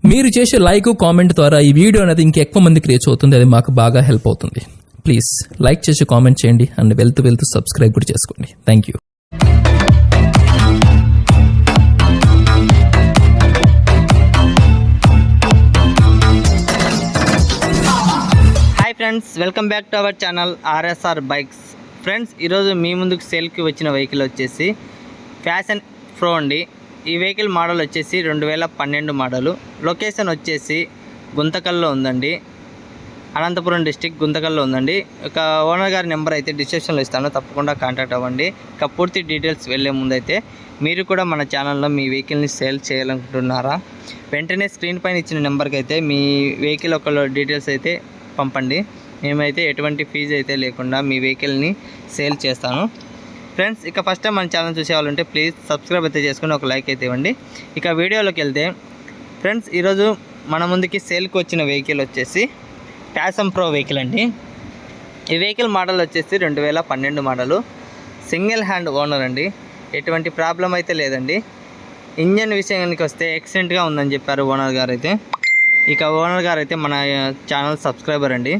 మీరు చేసే like comment ద్వారా ఈ వీడియో అనేది ఇంకెక్కువ మందికి రీచ్ అవుతుంది. అది మాకు బాగా హెల్ప్ అవుతుంది. ప్లీజ్ లైక్ చేసి కామెంట్ చేయండి అండ్ వెళ్తూ సబ్స్క్రైబ్ కూడా చేసుకోండి. Thank you. Hi friends, welcome back to our channel R S R bikes. Friends, ఈరోజు మీ ముందుకు సేల్కి వచ్చిన వెహికల్ వచ్చేసి ఫ్యాషన్ ప్రో అండి. ఈ వెహికల్ మోడల్ వచ్చేసి 2012 మోడలు. లొకేషన్ వచ్చేసి గుంతకల్లో ఉందండి, అనంతపురం డిస్టిక్ గుంతకల్లో ఉందండి. ఒక ఓనర్ గారి నెంబర్ అయితే డిస్క్రిప్షన్లో ఇస్తాను, తప్పకుండా కాంటాక్ట్ అవ్వండి. ఇక పూర్తి డీటెయిల్స్ వెళ్ళే ముందైతే మీరు కూడా మన ఛానల్లో మీ వెహికల్ని సేల్ చేయాలనుకుంటున్నారా? వెంటనే స్క్రీన్ పైన ఇచ్చిన నెంబర్కి అయితే మీ వెహికల్ ఒక డీటెయిల్స్ అయితే పంపండి. మేమైతే ఎటువంటి ఫీజు అయితే లేకుండా మీ వెహికల్ని సేల్ చేస్తాను. ఫ్రెండ్స్, ఇక ఫస్ట్ టైం మన ఛానల్ చూసేవాళ్ళంటే ప్లీజ్ సబ్స్క్రైబ్ అయితే చేసుకుని ఒక లైక్ అయితే ఇవ్వండి. ఇక వీడియోలోకి వెళ్తే ఫ్రెండ్స్, ఈరోజు మన ముందుకి సేల్కి వచ్చిన వెహికల్ వచ్చేసి ఫ్యాషన్ ప్రో వెహికల్ అండి. ఈ వెహికల్ మోడల్ వచ్చేసి 2012 మోడలు. సింగిల్ హ్యాండ్ ఓనర్ అండి, ఎటువంటి ప్రాబ్లం అయితే లేదండి. ఇంజన్ విషయానికి వస్తే ఎక్సలెంట్గా ఉందని చెప్పారు ఓనర్ గారు అయితే. ఇక ఓనర్ గారు అయితే మన ఛానల్ సబ్స్క్రైబర్ అండి.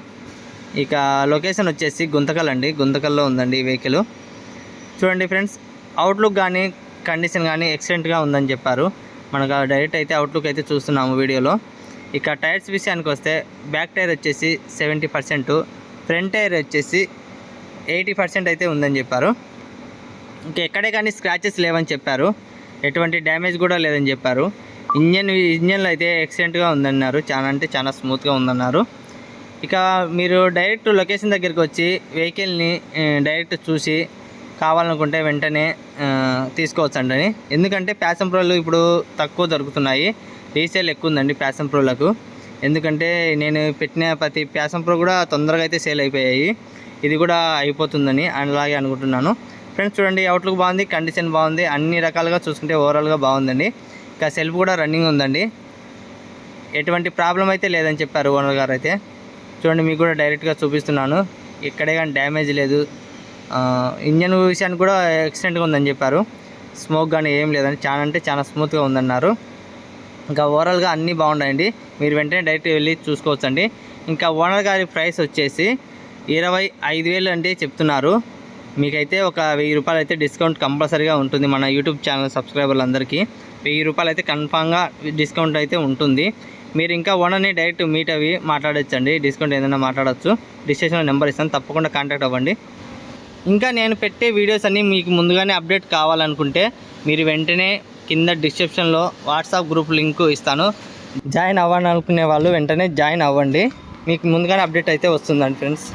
ఇక లొకేషన్ వచ్చేసి గుంతకల్ అండి, గుంతకల్లో ఉందండి ఈ వెహికల్. చూడండి ఫ్రెండ్స్, అవుట్లుక్ కానీ కండిషన్ కానీ ఎక్సలెంట్గా ఉందని చెప్పారు. మనకు డైరెక్ట్ అయితే అవుట్లుక్ అయితే చూస్తున్నాము వీడియోలో. ఇక టైర్స్ విషయానికి వస్తే బ్యాక్ టైర్ వచ్చేసి 70%, ఫ్రంట్ టైర్ వచ్చేసి 80% అయితే ఉందని చెప్పారు. ఇంకా ఎక్కడే కానీ స్క్రాచెస్ లేవని చెప్పారు, ఎటువంటి డ్యామేజ్ కూడా లేదని చెప్పారు. ఇంజన్లో అయితే ఎక్సలెంట్గా ఉందన్నారు, చాలా స్మూత్గా ఉందన్నారు. ఇక మీరు డైరెక్ట్ లొకేషన్ దగ్గరికి వచ్చి వెహికల్ని డైరెక్ట్ చూసి కావాలనుకుంటే వెంటనే తీసుకోవచ్చండి. ఎందుకంటే ప్యాషన్ ప్రోలు ఇప్పుడు తక్కువ దొరుకుతున్నాయి, రీసేల్ ఎక్కువ ఉందండి ప్యాషన్ ప్రోలకు. ఎందుకంటే నేను పెట్టిన ప్రతి ప్యాషన్ ప్రో కూడా తొందరగా అయితే సేల్ అయిపోయాయి, ఇది కూడా అయిపోతుందని అలాగే అనుకుంటున్నాను. ఫ్రెండ్స్ చూడండి, అవుట్లుక్ బాగుంది, కండిషన్ బాగుంది, అన్ని రకాలుగా చూసుకుంటే ఓవరాల్గా బాగుందండి. ఇక సెల్ఫ్ కూడా రన్నింగ్ ఉందండి, ఎటువంటి ప్రాబ్లం అయితే లేదని చెప్పారు ఓనర్ గారు అయితే. చూడండి, మీకు కూడా డైరెక్ట్గా చూపిస్తున్నాను, ఇక్కడే కానీ డ్యామేజ్ లేదు. ఇంజన్ విషయానికి కూడా ఎక్సలెంట్గా ఉందని చెప్పారు, స్మోక్ కానీ ఏం లేదని, చాలా స్మూత్గా ఉందన్నారు. ఇంకా ఓవరాల్గా అన్నీ బాగున్నాయండి, మీరు వెంటనే డైరెక్ట్ వెళ్ళి చూసుకోవచ్చండి. ఇంకా ఓనర్ గారి ప్రైస్ వచ్చేసి 25,000 అంటే చెప్తున్నారు. మీకైతే ఒక 1,000 రూపాయలు అయితే డిస్కౌంట్ కంపల్సరీగా ఉంటుంది. మన యూట్యూబ్ ఛానల్ సబ్స్క్రైబర్లందరికీ 1,000 రూపాయలు అయితే కన్ఫామ్గా డిస్కౌంట్ అయితే ఉంటుంది. మీరు ఇంకా ఓనర్ని డైరెక్ట్ మీట్ అవి మాట్లాడచ్చండి, డిస్కౌంట్ ఏదైనా మాట్లాడచ్చు. డిస్క్రిప్షన్లో నెంబర్ ఇస్తాను, తప్పకుండా కాంటాక్ట్ అవ్వండి. ఇంకా నేను పెట్టే వీడియోస్ అన్నీ మీకు ముందుగానే అప్డేట్ కావాలనుకుంటే మీరు వెంటనే కింద డిస్క్రిప్షన్లో వాట్సాప్ గ్రూప్ లింక్ ఇస్తాను, జాయిన్ అవ్వాలనుకునే వాళ్ళు వెంటనే జాయిన్ అవ్వండి, మీకు ముందుగానే అప్డేట్ అయితే వస్తుందండి ఫ్రెండ్స్.